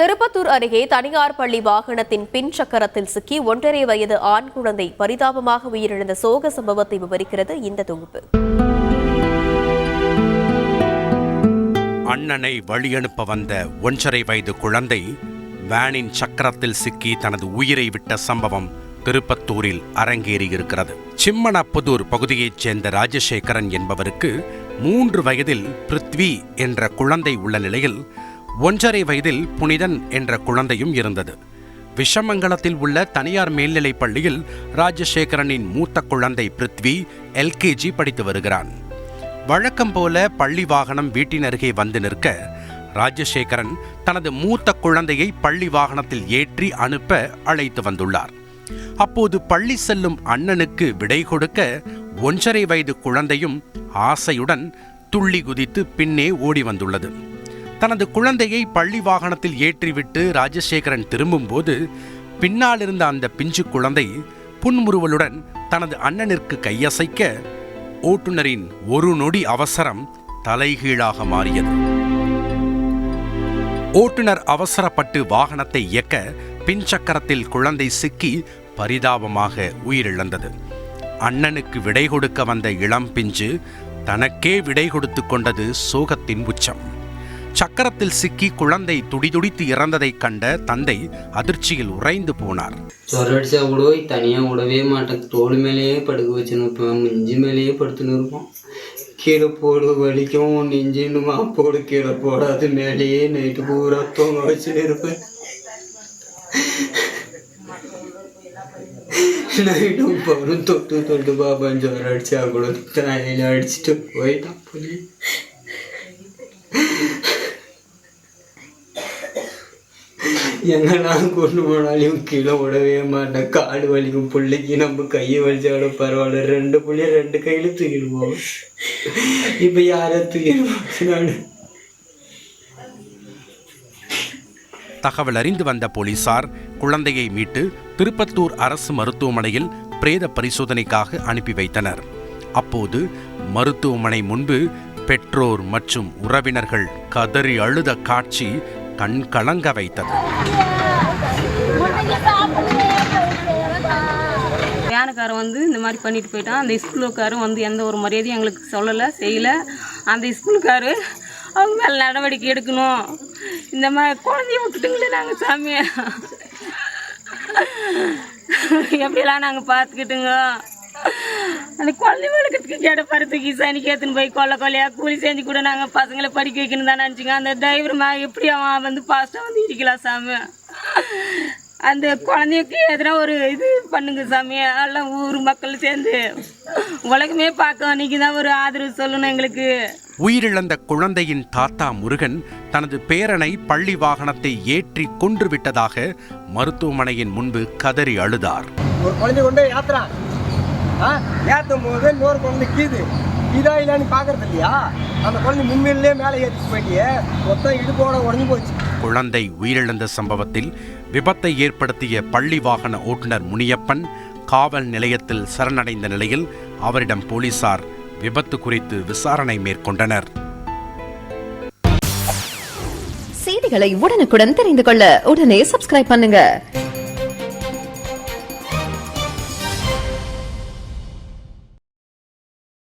திருப்பத்தூர் அருகே தனியார் பள்ளி வாகனத்தின் பின் சக்கரத்தில் சிக்கி 1.5 வயது ஆண் குழந்தை பரிதாபமாக உயிரிழந்த சோக சம்பவத்தை விவரிக்கிறது இந்த தொகுப்பு. அண்ணனை வழியனுப்ப வந்த 1.5 வயது குழந்தை வேனின் சக்கரத்தில் சிக்கி தனது உயிரை விட்ட சம்பவம் திருப்பத்தூரில் அரங்கேறியிருக்கிறது. சிம்மனப்புதூர் பகுதியைச் சேர்ந்த ராஜசேகரன் என்பவருக்கு 3 வயதில் பிருத்வி என்ற குழந்தை உள்ள நிலையில் 1.5 வயதில் புனிதன் என்ற குழந்தையும் இருந்தது. விஷமங்கலத்தில் உள்ள தனியார் மேல்நிலைப் பள்ளியில் ராஜசேகரனின் மூத்த குழந்தை பிருத்வி LKG படித்து வருகிறான். வழக்கம் போல பள்ளி வாகனம் வீட்டின் அருகே வந்து நிற்க ராஜசேகரன் தனது மூத்த குழந்தையை பள்ளி வாகனத்தில் ஏற்றி அனுப்ப அழைத்து வந்துள்ளார். அப்போது பள்ளி செல்லும் அண்ணனுக்கு விடை கொடுக்க 1.5 வயது குழந்தையும் ஆசையுடன் துள்ளி குதித்து பின்னே ஓடி வந்துள்ளது. தனது குழந்தையை பள்ளி வாகனத்தில் ஏற்றிவிட்டு ராஜசேகரன் திரும்பும்போது பின்னால் இருந்த அந்த பிஞ்சு குழந்தை புன்முறுவலுடன் தனது அண்ணனிற்கு கையசைக்க ஓட்டுநரின் ஒரு நொடி அவசரம் தலைகீழாக மாறியது. ஓட்டுநர் அவசரப்பட்டு வாகனத்தை இயக்க பின்சக்கரத்தில் குழந்தை சிக்கி பரிதாபமாக உயிரிழந்தது. அண்ணனுக்கு விடை கொடுக்க வந்த இளம் பிஞ்சு தனக்கே விடை கொடுத்து கொண்டது சோகத்தின் உச்சம். சக்கரத்தில் சிக்கி குழந்தை துடிதுடித்து இறந்ததைக் கண்ட தந்தை அதிர்ச்சியில் உறைந்து போனார். சொரடிச்சா கூட தனியாக விடவே மாட்டேன். தோடு மேலேயே படுக்க வச்சுன்னு இருப்பேன், நெஞ்சு மேலேயே படுத்துன்னு இருப்போம். கீழே போடு வலிக்கும் நெஞ்சின்னுமா போடு, கீழே போடாது மேலேயே நைட்டு பூரா தூங்க வச்சுன்னு இருப்பேன். நைட்டும் போடும் தொட்டு தொட்டு பாப்பான்னு சொரடிச்சா கூட தலையில் அடிச்சுட்டு போயிட்டான் புலி. எங்கெல்லாம் கொண்டு போனாலையும் கீழே விடவே மாட்டேன். காடு வலிக்கும் பிள்ளைக்கு நம்ம கையை வலிச்சாட பரவாயில்ல, 2 புள்ளிய 2 கையில தூக்கிடுவோம். இப்ப யார தூக்கிடுவோம்? தகவல் அறிந்து வந்த போலீசார் குழந்தையை மீட்டு திருப்பத்தூர் அரசு மருத்துவமனையில் பிரேத பரிசோதனைக்காக அனுப்பி வைத்தனர். அப்போது மருத்துவமனை முன்பு பெற்றோர் மற்றும் உறவினர்கள் கதறி அழுத காட்சி கண் கலங்க வைத்தது. வேனுக்காரன் வந்து இந்த மாதிரி பண்ணிட்டு போயிட்டான். அந்த ஸ்கூலுக்காரும் வந்து எந்த ஒரு மரியாதையும் எங்களுக்கு சொல்லலை, செய்யலை. அந்த ஸ்கூலுக்காரு அவங்க மேலே நடவடிக்கை எடுக்கணும். இந்த மாதிரி குழந்தைய விட்டுட்டுங்களே நாங்கள் சாமி எப்படிலாம் நாங்கள் பார்த்துக்கிட்டுங்க. அந்த குழந்தை வளர்க்கறதுக்கு கேட்ட பருத்துக்கு சனிக்கு ஏற்றுன்னு போய் கொள்ளையாக கூலி செஞ்சு கூட நாங்கள் பசங்களை படிக்க வைக்கணும் தான் நினச்சிங்க. அந்த டிரைவர் எப்படி அவன் வந்து ஃபாஸ்ட்டாக வந்து இடிக்கலாம் சாமி. அந்த குழந்தைக்கு எதிராக ஒரு இது பண்ணுங்க சாமி. எல்லாம் ஊர் மக்கள் சேர்ந்து உலகமே பார்க்க அன்றைக்கி தான் ஒரு ஆதரவு சொல்லணும் எங்களுக்கு. உயிரிழந்த குழந்தையின் தாத்தா முருகன் தனது பேரனை பள்ளி வாகனத்தை ஏற்றி கொன்று விட்டதாக மருத்துவமனையின் முன்பு கதறி அழுதார். ஒரு குழந்தை கொண்டு ஏற்றும் போது இன்னொரு குழந்தை கீதா இல்லைன்னு பார்க்கறது இல்லையா? அந்த குழந்தை முன்னிலே மேலே ஏற்றி போயிட்டியே, மொத்தம் இடுப்போட உடஞ்சி போச்சு. குழந்தை உயிரிழந்த சம்பவத்தில் விபத்தை ஏற்படுத்திய பள்ளி வாகன ஓட்டுநர் முனியப்பன் காவல் நிலையத்தில் சரணடைந்த நிலையில் அவரிடம் போலீசார் விபத்து குறித்து விசாரணை மேற்கொண்டனர். செய்திகளை உடனுக்குடன் தெரிந்து கொள்ள உடனே சப்ஸ்கிரைப் பண்ணுங்க.